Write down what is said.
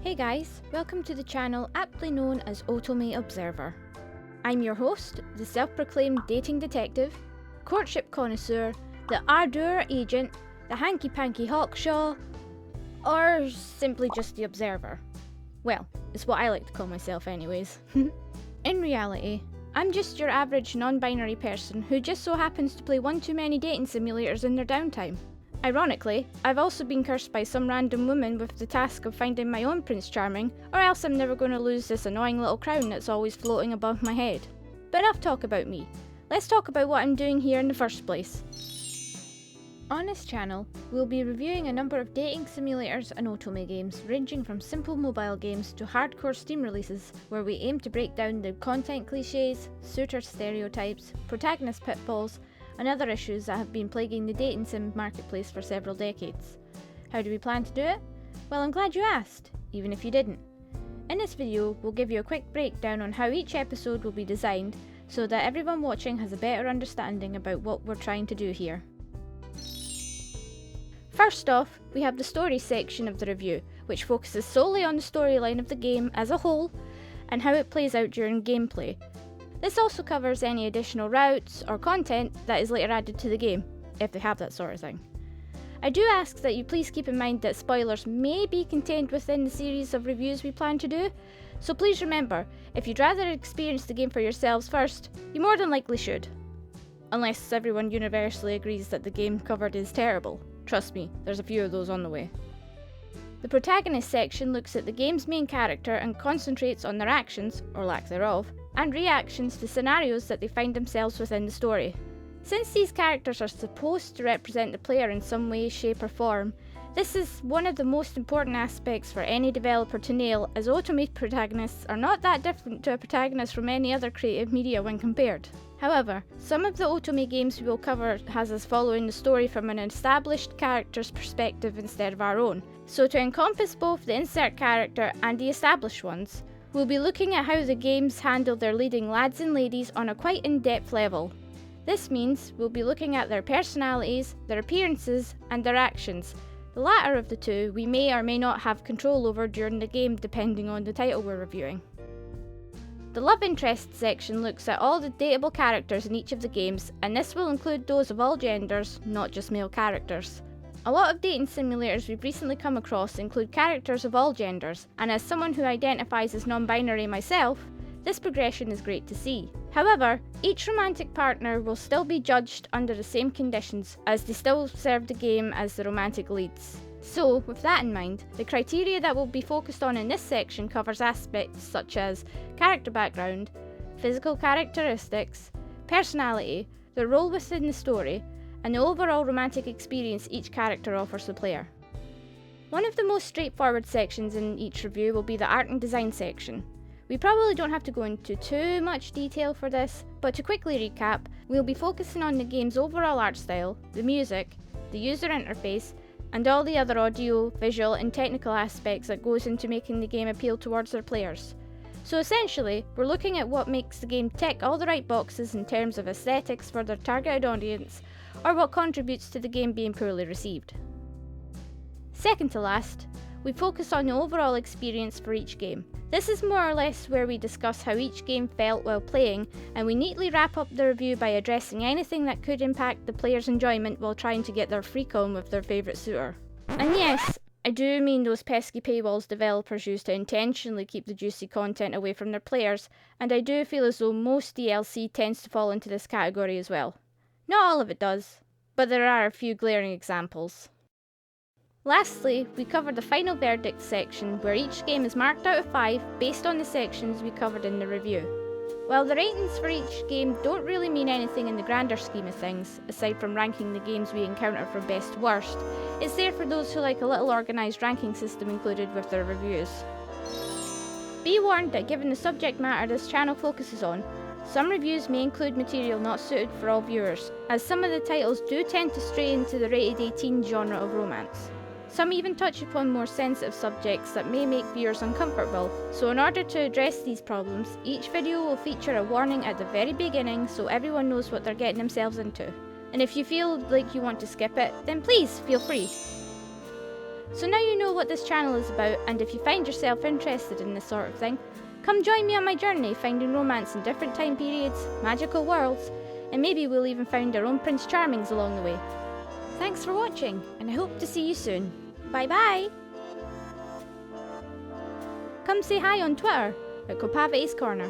Hey guys, welcome to the channel aptly known as Otome Observer. I'm your host, the self-proclaimed dating detective, courtship connoisseur, the ardeur agent, the hanky-panky hawkshaw, or simply just the observer. Well, it's what I like to call myself anyways. In reality, I'm just your average non-binary person who just so happens to play one too many dating simulators in their downtime. Ironically, I've also been cursed by some random woman with the task of finding my own Prince Charming, or else I'm never going to lose this annoying little crown that's always floating above my head. But enough talk about me. Let's talk about what I'm doing here in the first place. On this channel, we'll be reviewing a number of dating simulators and Otome games, ranging from simple mobile games to hardcore Steam releases, where we aim to break down the content cliches, suitor stereotypes, protagonist pitfalls, and other issues that have been plaguing the dating sim marketplace for several decades. How do we plan to do it? Well, I'm glad you asked, even if you didn't. In this video, we'll give you a quick breakdown on how each episode will be designed, so that everyone watching has a better understanding about what we're trying to do here. First off, we have the story section of the review, which focuses solely on the storyline of the game as a whole, and how it plays out during gameplay. This also covers any additional routes or content that is later added to the game, if they have that sort of thing. I do ask that you please keep in mind that spoilers may be contained within the series of reviews we plan to do, so please remember, if you'd rather experience the game for yourselves first, you more than likely should. Unless everyone universally agrees that the game covered is terrible. Trust me, there's a few of those on the way. The Protagonist section looks at the game's main character and concentrates on their actions, or lack thereof, and reactions to scenarios that they find themselves within the story. Since these characters are supposed to represent the player in some way, shape or form, this is one of the most important aspects for any developer to nail, as Otome protagonists are not that different to a protagonist from any other creative media when compared. However, some of the Otome games we will cover has us following the story from an established character's perspective instead of our own. So to encompass both the insert character and the established ones, we'll be looking at how the games handle their leading lads and ladies on a quite in-depth level. This means we'll be looking at their personalities, their appearances, and their actions. The latter of the two we may or may not have control over during the game depending on the title we're reviewing. The love interest section looks at all the dateable characters in each of the games, and this will include those of all genders, not just male characters. A lot of dating simulators we've recently come across include characters of all genders, and as someone who identifies as non-binary myself, this progression is great to see. However, each romantic partner will still be judged under the same conditions, as they still serve the game as the romantic leads. So, with that in mind, the criteria that will be focused on in this section covers aspects such as character background, physical characteristics, personality, their role within the story, and the overall romantic experience each character offers the player. One of the most straightforward sections in each review will be the art and design section. We probably don't have to go into too much detail for this, but to quickly recap, we'll be focusing on the game's overall art style, the music, the user interface, and all the other audio, visual and technical aspects that goes into making the game appeal towards their players. So essentially, we're looking at what makes the game tick all the right boxes in terms of aesthetics for their targeted audience, or what contributes to the game being poorly received. Second to last, we focus on the overall experience for each game. This is more or less where we discuss how each game felt while playing, and we neatly wrap up the review by addressing anything that could impact the player's enjoyment while trying to get their freak on with their favourite suitor. And yes, I do mean those pesky paywalls developers use to intentionally keep the juicy content away from their players, and I do feel as though most DLC tends to fall into this category as well. Not all of it does, but there are a few glaring examples. Lastly, we cover the final verdict section, where each game is marked out of 5 based on the sections we covered in the review. While the ratings for each game don't really mean anything in the grander scheme of things, aside from ranking the games we encounter from best to worst, it's there for those who like a little organised ranking system included with their reviews. Be warned that given the subject matter this channel focuses on, some reviews may include material not suited for all viewers, as some of the titles do tend to stray into the rated 18 genre of romance. Some even touch upon more sensitive subjects that may make viewers uncomfortable, so in order to address these problems, each video will feature a warning at the very beginning so everyone knows what they're getting themselves into. And if you feel like you want to skip it, then please feel free. So now you know what this channel is about, and if you find yourself interested in this sort of thing, come join me on my journey finding romance in different time periods, magical worlds, and maybe we'll even find our own Prince Charmings along the way. Thanks for watching, and I hope to see you soon. Bye bye! Come say hi on Twitter at Copavity's Corner.